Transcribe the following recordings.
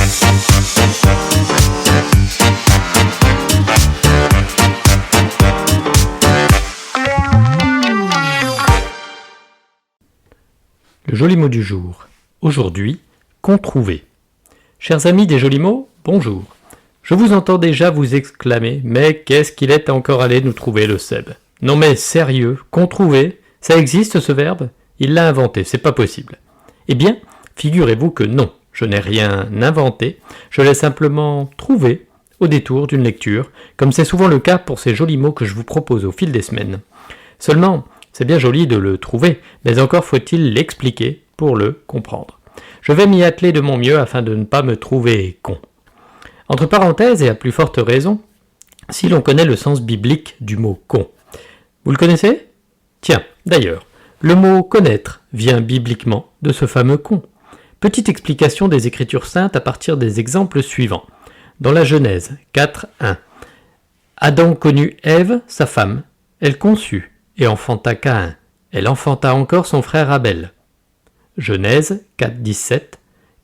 Le joli mot du jour. Aujourd'hui, controuver. Chers amis des jolis mots, bonjour. Je vous entends déjà vous exclamer « Mais qu'est-ce qu'il est encore allé nous trouver le Seb ?» Non mais sérieux, controuver, ça existe ce verbe? Il l'a inventé, c'est pas possible. Eh bien, figurez-vous que non, je n'ai rien inventé, je l'ai simplement trouvé au détour d'une lecture, comme c'est souvent le cas pour ces jolis mots que je vous propose au fil des semaines. Seulement, c'est bien joli de le trouver, mais encore faut-il l'expliquer pour le comprendre. Je vais m'y atteler de mon mieux afin de ne pas me trouver con. Entre parenthèses, et à plus forte raison, si l'on connaît le sens biblique du mot con. Vous le connaissez? Tiens, d'ailleurs, le mot connaître vient bibliquement de ce fameux con. Petite explication des Écritures saintes à partir des exemples suivants. Dans la Genèse 4:1, Adam connut Ève, sa femme, elle conçut et enfanta Caïn. Elle enfanta encore son frère Abel. Genèse 4:17,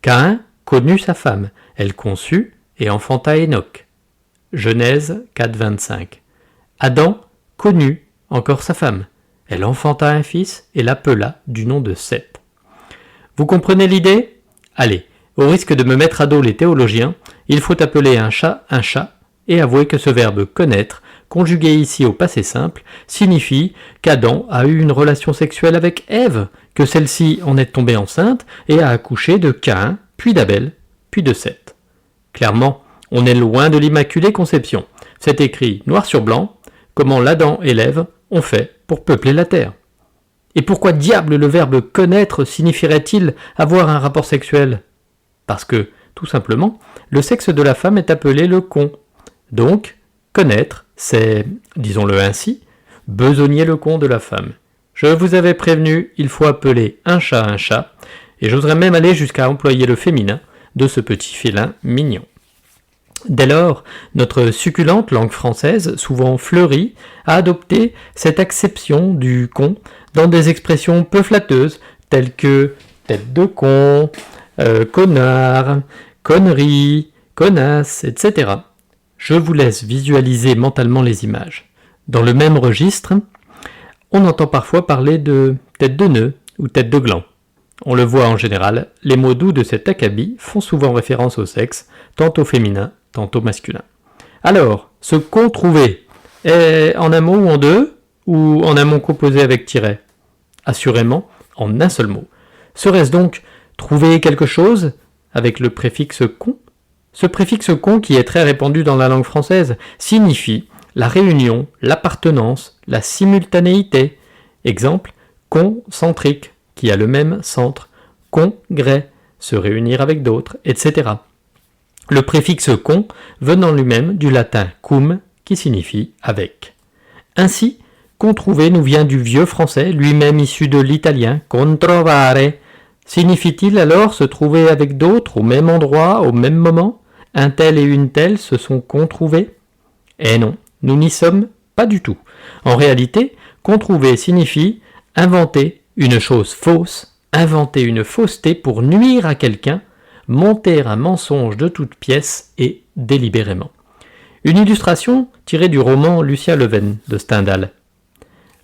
Caïn connut sa femme, elle conçut et enfanta Hénoc. Genèse 4:25, Adam connut encore sa femme, elle enfanta un fils et l'appela du nom de Seth. Vous comprenez l'idée? Allez, au risque de me mettre à dos les théologiens, il faut appeler un chat et avouer que ce verbe connaître, conjugué ici au passé simple, signifie qu'Adam a eu une relation sexuelle avec Ève, que celle-ci en est tombée enceinte et a accouché de Caïn, puis d'Abel, puis de Seth. Clairement, on est loin de l'Immaculée Conception. C'est écrit noir sur blanc, comment l'Adam et l'Ève ont fait pour peupler la terre. Et pourquoi diable le verbe connaître signifierait-il avoir un rapport sexuel? Parce que, tout simplement, le sexe de la femme est appelé le con. Donc, connaître, c'est, disons-le ainsi, besogner le con de la femme. Je vous avais prévenu, il faut appeler un chat, et j'oserais même aller jusqu'à employer le féminin de ce petit félin mignon. Dès lors, notre succulente langue française, souvent fleurie, a adopté cette acception du con dans des expressions peu flatteuses, telles que tête de con, connard, connerie, connasse, etc. Je vous laisse visualiser mentalement les images. Dans le même registre, on entend parfois parler de tête de nœud ou tête de gland. On le voit en général, les mots doux de cet acabit font souvent référence au sexe, tant au féminin, tant au masculin. Alors, ce controuver est en un mot ou en deux, ou en un mot composé avec tiret? Assurément, en un seul mot. Serait-ce donc trouver quelque chose avec le préfixe con? Ce préfixe con, qui est très répandu dans la langue française, signifie la réunion, l'appartenance, la simultanéité. Exemple, concentrique, qui a le même centre, congrès, se réunir avec d'autres, etc. Le préfixe con venant lui-même du latin cum, qui signifie avec. Ainsi, controuver nous vient du vieux français, lui-même issu de l'italien controvare. Signifie-t-il alors se trouver avec d'autres au même endroit, au même moment? Un tel et une telle se sont controuvés? Eh non, nous n'y sommes pas du tout. En réalité, controuver signifie inventer une chose fausse, inventer une fausseté pour nuire à quelqu'un, monter un mensonge de toutes pièces et délibérément. Une illustration tirée du roman Lucien Leven de Stendhal.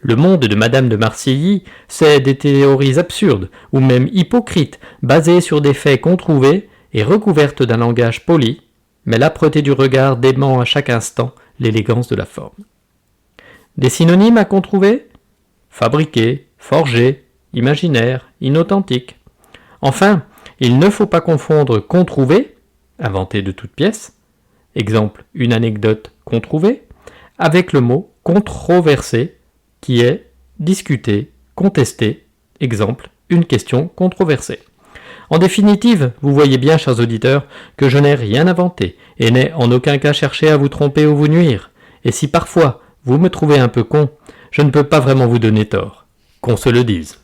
Le monde de Madame de Marcilly, c'est des théories absurdes, ou même hypocrites, basées sur des faits controuvés et recouvertes d'un langage poli, mais l'âpreté du regard dément à chaque instant l'élégance de la forme. Des synonymes à controuver? Fabriqué, forgé, imaginaire, inauthentique. Enfin, il ne faut pas confondre controuver, inventé de toutes pièces, exemple une anecdote controuvée, avec le mot controversé, qui est discuté, contesté, exemple une question controversée. En définitive, vous voyez bien, chers auditeurs, que je n'ai rien inventé et n'ai en aucun cas cherché à vous tromper ou vous nuire. Et si parfois vous me trouvez un peu con, je ne peux pas vraiment vous donner tort, qu'on se le dise.